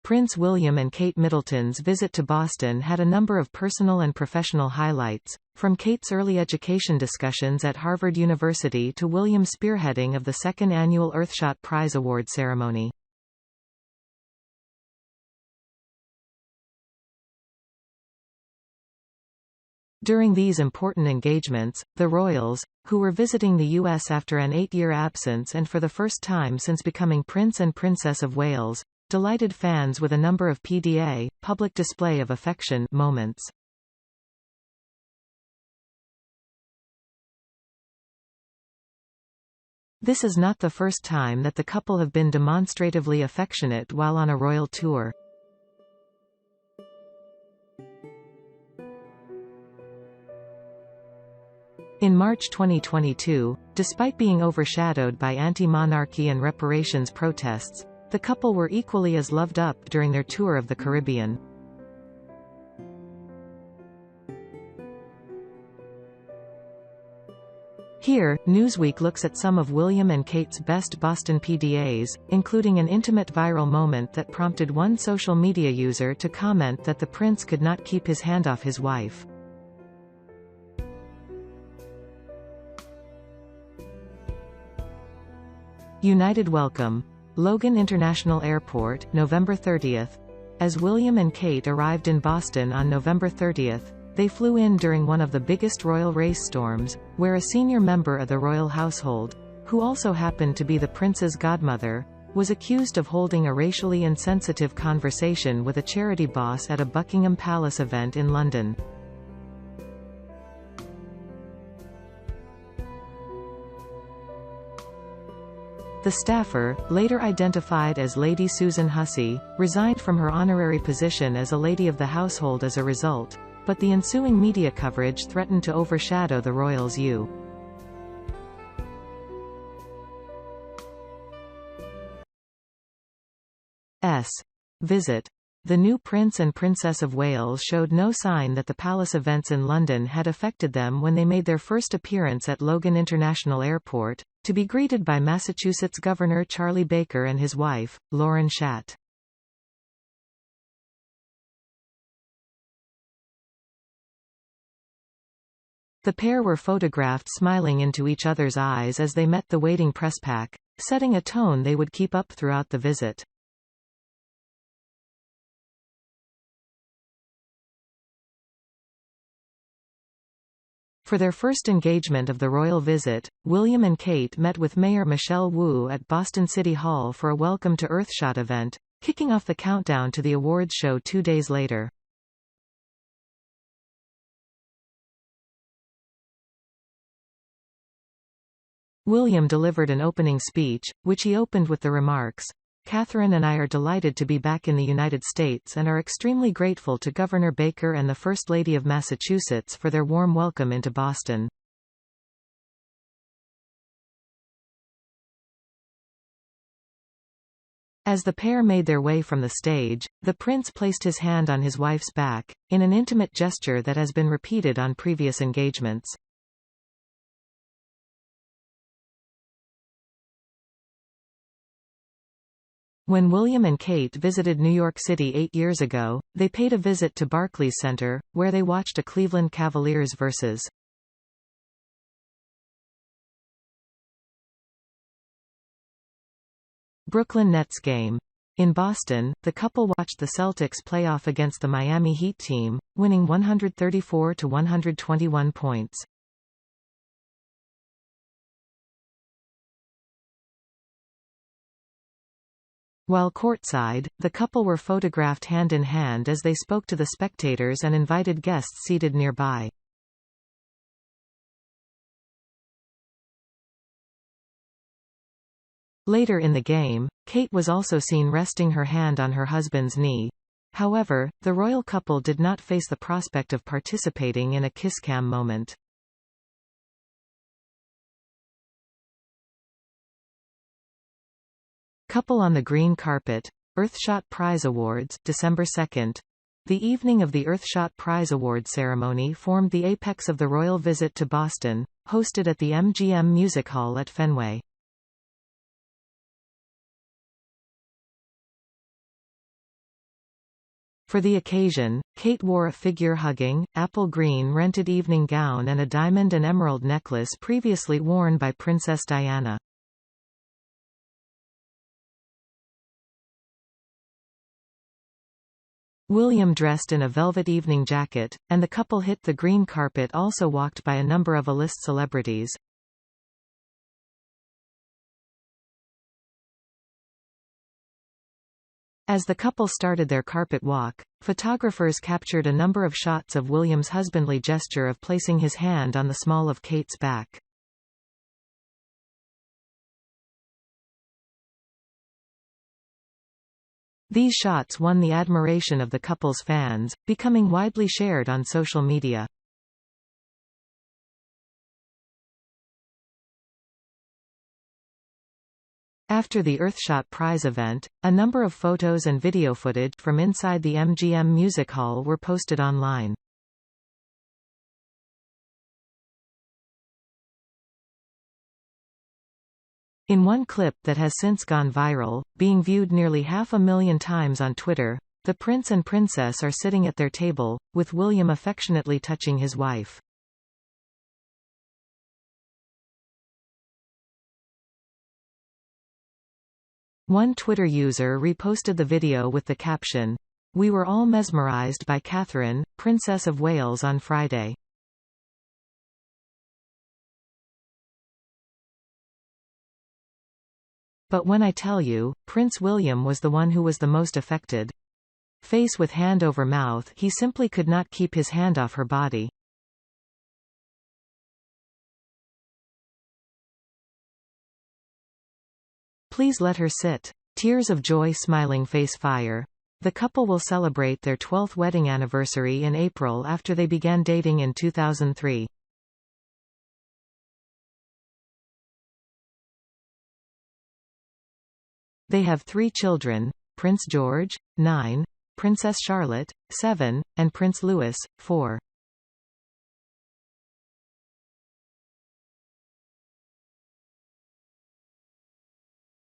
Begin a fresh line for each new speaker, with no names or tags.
Prince William and Kate Middleton's visit to Boston had a number of personal and professional highlights, from Kate's early education discussions at Harvard University to William's spearheading of the second annual Earthshot Prize Award ceremony. During these important engagements, the royals, who were visiting the U.S. after an 8-year absence and for the first time since becoming Prince and Princess of Wales, delighted fans with a number of PDA, public display of affection, moments. This is not the first time that the couple have been demonstratively affectionate while on a royal tour. In March 2022, despite being overshadowed by anti-monarchy and reparations protests, the couple were equally as loved up during their tour of the Caribbean. Here, Newsweek looks at some of William and Kate's best Boston PDAs, including an intimate viral moment that prompted one social media user to comment that the prince could not keep his hand off his wife. United Welcome. Logan International Airport, November 30th. As William and Kate arrived in Boston on November 30th, they flew in during one of the biggest royal race storms, where a senior member of the royal household, who also happened to be the prince's godmother, was accused of holding a racially insensitive conversation with a charity boss at a Buckingham Palace event in London. The staffer, later identified as Lady Susan Hussey, resigned from her honorary position as a lady of the household as a result, but the ensuing media coverage threatened to overshadow the royals' U.S. visit. The new Prince and Princess of Wales showed no sign that the palace events in London had affected them when they made their first appearance at Logan International Airport, to be greeted by Massachusetts Governor Charlie Baker and his wife, Lauren Schatt. The pair were photographed smiling into each other's eyes as they met the waiting press pack, setting a tone they would keep up throughout the visit. For their first engagement of the royal visit, William and Kate met with Mayor Michelle Wu at Boston City Hall for a Welcome to Earthshot event, kicking off the countdown to the awards show 2 days later. William delivered an opening speech, which he opened with the remarks, "Catherine and I are delighted to be back in the United States and are extremely grateful to Governor Baker and the First Lady of Massachusetts for their warm welcome into Boston." As the pair made their way from the stage, the prince placed his hand on his wife's back, in an intimate gesture that has been repeated on previous engagements. When William and Kate visited New York City 8 years ago, they paid a visit to Barclays Center, where they watched a Cleveland Cavaliers vs. Brooklyn Nets game. In Boston, the couple watched the Celtics playoff against the Miami Heat team, winning 134 to 121 points. While courtside, the couple were photographed hand-in-hand as they spoke to the spectators and invited guests seated nearby. Later in the game, Kate was also seen resting her hand on her husband's knee. However, the royal couple did not face the prospect of participating in a kiss-cam moment. Couple on the green carpet. Earthshot Prize Awards, December 2nd. The evening of the Earthshot Prize Award ceremony formed the apex of the royal visit to Boston, hosted at the MGM Music Hall at Fenway. For the occasion, Kate wore a figure-hugging, apple green rented evening gown and a diamond and emerald necklace previously worn by Princess Diana. William dressed in a velvet evening jacket, and the couple hit the green carpet also walked by a number of A-list celebrities. As the couple started their carpet walk, photographers captured a number of shots of William's husbandly gesture of placing his hand on the small of Kate's back. These shots won the admiration of the couple's fans, becoming widely shared on social media. After the Earthshot Prize event, a number of photos and video footage from inside the MGM Music Hall were posted online. In one clip that has since gone viral, being viewed nearly 500,000 times on Twitter, the prince and princess are sitting at their table, with William affectionately touching his wife. One Twitter user reposted the video with the caption, "We were all mesmerized by Catherine, Princess of Wales on Friday." But when I tell you, Prince William was the one who was the most affected. Face with hand over mouth, he simply could not keep his hand off her body. Please let her sit. Tears of joy, smiling face fire. The couple will celebrate their 12th wedding anniversary in April after they began dating in 2003. They have 3 children, Prince George, 9, Princess Charlotte, 7, and Prince Louis, 4.